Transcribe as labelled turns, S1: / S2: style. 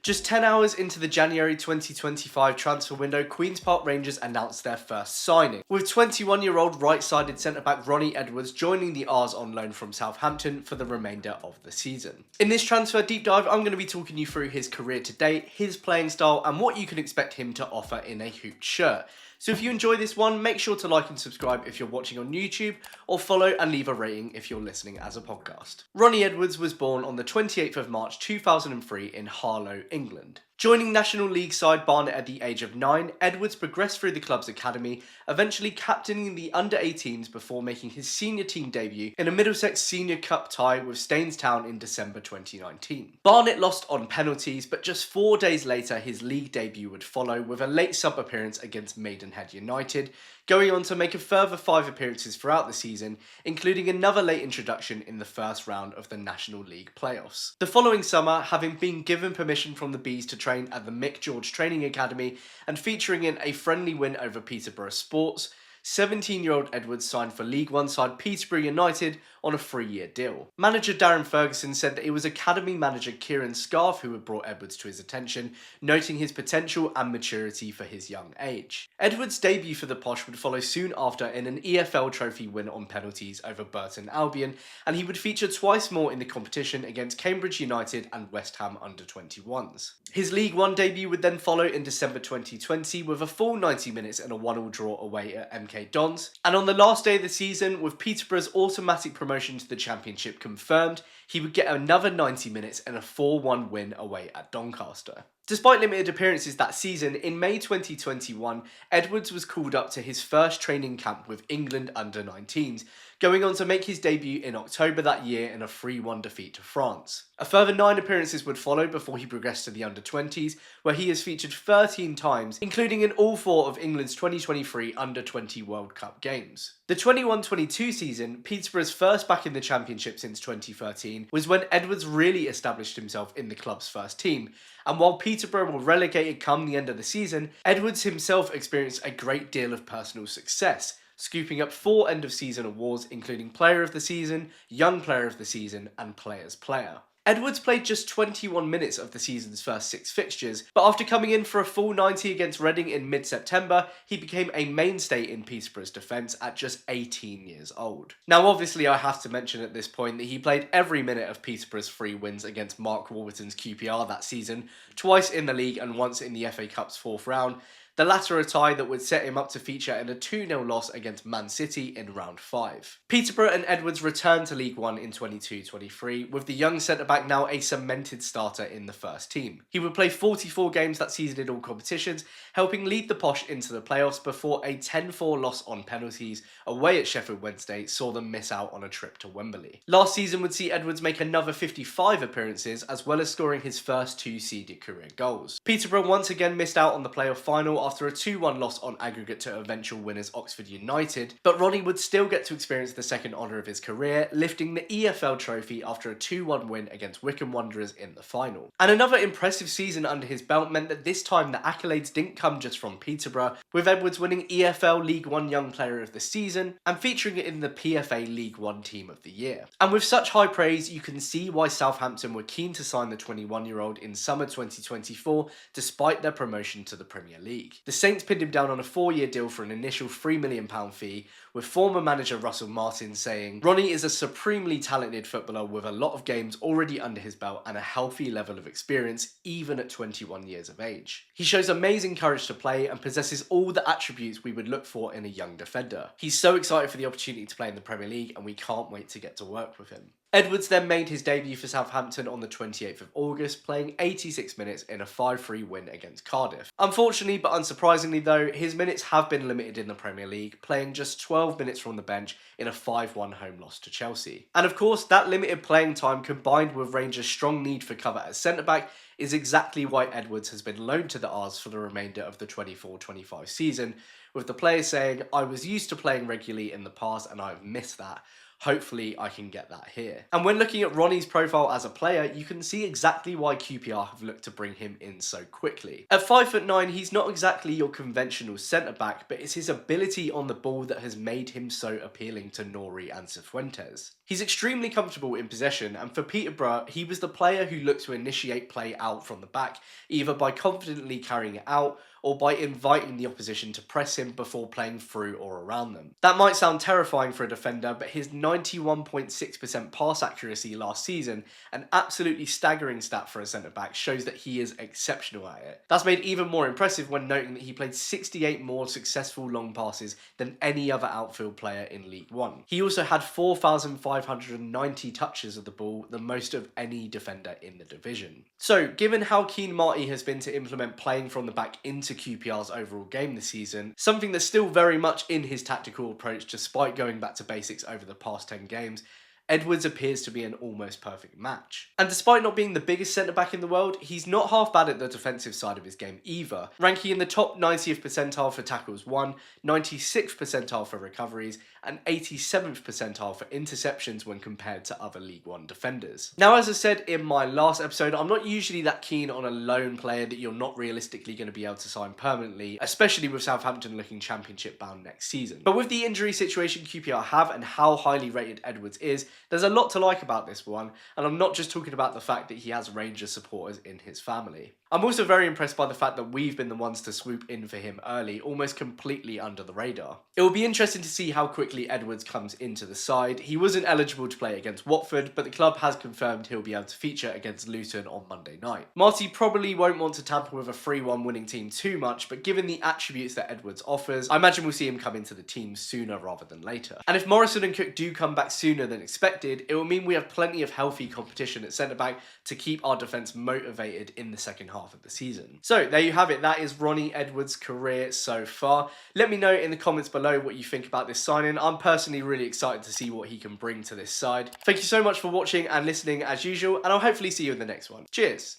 S1: Just 10 hours into the January 2025 transfer window, Queen's Park Rangers announced their first signing, with 21-year-old right-sided centre-back Ronnie Edwards joining the R's on loan from Southampton for the remainder of the season. In this transfer deep dive, I'm going to be talking you through his career to date, his playing style, and what you can expect him to offer in a hooped shirt. So if you enjoy this one, make sure to like and subscribe if you're watching on YouTube, or follow and leave a rating if you're listening as a podcast. Ronnie Edwards was born on the 28th of March 2003 in Harlow, England. Joining National League side Barnet at the age of 9, Edwards progressed through the club's academy, eventually captaining the under-18s before making his senior team debut in a Middlesex Senior Cup tie with Staines Town in December 2019. Barnet lost on penalties, but just 4 days later his league debut would follow with a late sub appearance against Maidenhead United, going on to make a further 5 appearances throughout the season, including another late introduction in the first round of the National League playoffs. The following summer, having been given permission from the Bees to train at the Mick George Training Academy and featuring in a friendly win over Peterborough Sports, 17-year-old Edwards signed for League One side Peterborough United on a 3-year deal. Manager Darren Ferguson said that it was academy manager Kieran Scarfe who had brought Edwards to his attention, noting his potential and maturity for his young age. Edwards' debut for the Posh would follow soon after in an EFL trophy win on penalties over Burton Albion, and he would feature twice more in the competition against Cambridge United and West Ham under-21s. His League One debut would then follow in December 2020 with a full 90 minutes and a 1-1 draw away at MK Dons, and on the last day of the season, with Peterborough's automatic promotion to the Championship confirmed, he would get another 90 minutes and a 4-1 win away at Doncaster. Despite limited appearances that season, in May 2021, Edwards was called up to his first training camp with England under-19s, going on to make his debut in October that year in a 3-1 defeat to France. A further 9 appearances would follow before he progressed to the under-20s, where he has featured 13 times, including in all 4 of England's 2023 Under-20 World Cup games. The 21-22 season, Peterborough's first back in the Championship since 2013, was when Edwards really established himself in the club's first team, and while Peterborough were relegated come the end of the season, Edwards himself experienced a great deal of personal success, scooping up 4 end-of-season awards including Player of the Season, Young Player of the Season and Players Player. Edwards played just 21 minutes of the season's first 6 fixtures, but after coming in for a full 90 against Reading in mid-September, he became a mainstay in Peterborough's defence at just 18 years old. Now obviously I have to mention at this point that he played every minute of Peterborough's 3 wins against Mark Warburton's QPR that season, twice in the league and once in the FA Cup's 4th round, the latter a tie that would set him up to feature in a 2-0 loss against Man City in round 5. Peterborough and Edwards returned to League One in 22-23, with the young centre-back now a cemented starter in the first team. He would play 44 games that season in all competitions, helping lead the Posh into the playoffs before a 10-4 loss on penalties away at Sheffield Wednesday saw them miss out on a trip to Wembley. Last season would see Edwards make another 55 appearances, as well as scoring his first 2 seeded career goals. Peterborough once again missed out on the playoff final after a 2-1 loss on aggregate to eventual winners Oxford United, but Ronnie would still get to experience the second honour of his career, lifting the EFL trophy after a 2-1 win against Wycombe Wanderers in the final. And another impressive season under his belt meant that this time the accolades didn't come just from Peterborough, with Edwards winning EFL League One Young Player of the Season and featuring it in the PFA League One Team of the Year. And with such high praise, you can see why Southampton were keen to sign the 21-year-old in summer 2024, despite their promotion to the Premier League. The Saints pinned him down on a 4-year deal for an initial £3 million fee, with former manager Russell Martin saying, "Ronnie is a supremely talented footballer with a lot of games already under his belt and a healthy level of experience, even at 21 years of age. He shows amazing courage to play and possesses all the attributes we would look for in a young defender. He's so excited for the opportunity to play in the Premier League and we can't wait to get to work with him." Edwards then made his debut for Southampton on the 28th of August, playing 86 minutes in a 5-3 win against Cardiff. Unfortunately, but unsurprisingly though, his minutes have been limited in the Premier League, playing just 12 minutes from the bench in a 5-1 home loss to Chelsea. And of course, that limited playing time combined with Rangers' strong need for cover at centre-back is exactly why Edwards has been loaned to the R's for the remainder of the 24-25 season, with the player saying, "I was used to playing regularly in the past and I've missed that. Hopefully I can get that here. And when looking at Ronnie's profile as a player, you can see exactly why QPR have looked to bring him in so quickly. At 5'9", he's not exactly your conventional centre-back, but it's his ability on the ball that has made him so appealing to Nori and Cifuentes. He's extremely comfortable in possession, and for Peterborough, he was the player who looked to initiate play out from the back, either by confidently carrying it out or by inviting the opposition to press him before playing through or around them. That might sound terrifying for a defender, but his 91.6% pass accuracy last season, an absolutely staggering stat for a centre-back, shows that he is exceptional at it. That's made even more impressive when noting that he played 68 more successful long passes than any other outfield player in League One. He also had 4,590 touches of the ball, the most of any defender in the division. So, given how keen Marty has been to implement playing from the back into QPR's overall game this season, something that's still very much in his tactical approach despite going back to basics over the past 10 games, Edwards appears to be an almost perfect match. And despite not being the biggest centre-back in the world, he's not half bad at the defensive side of his game either, ranking in the top 90th percentile for tackles won, 96th percentile for recoveries, and 87th percentile for interceptions when compared to other League One defenders. Now, as I said in my last episode, I'm not usually that keen on a loan player that you're not realistically going to be able to sign permanently, especially with Southampton looking championship bound next season. But with the injury situation QPR have and how highly rated Edwards is, there's a lot to like about this one, and I'm not just talking about the fact that he has Rangers supporters in his family. I'm also very impressed by the fact that we've been the ones to swoop in for him early, almost completely under the radar. It will be interesting to see how quickly Edwards comes into the side. He wasn't eligible to play against Watford, but the club has confirmed he'll be able to feature against Luton on Monday night. Marty probably won't want to tamper with a 3-1 winning team too much, but given the attributes that Edwards offers, I imagine we'll see him come into the team sooner rather than later. And if Morrison and Cook do come back sooner than expected, it will mean we have plenty of healthy competition at centre-back to keep our defence motivated in the second half of the season. So there you have it, that is Ronnie Edwards' career so far. Let me know in the comments below what you think about this signing. I'm personally really excited to see what he can bring to this side. Thank you so much for watching and listening as usual, and I'll hopefully see you in the next one. Cheers!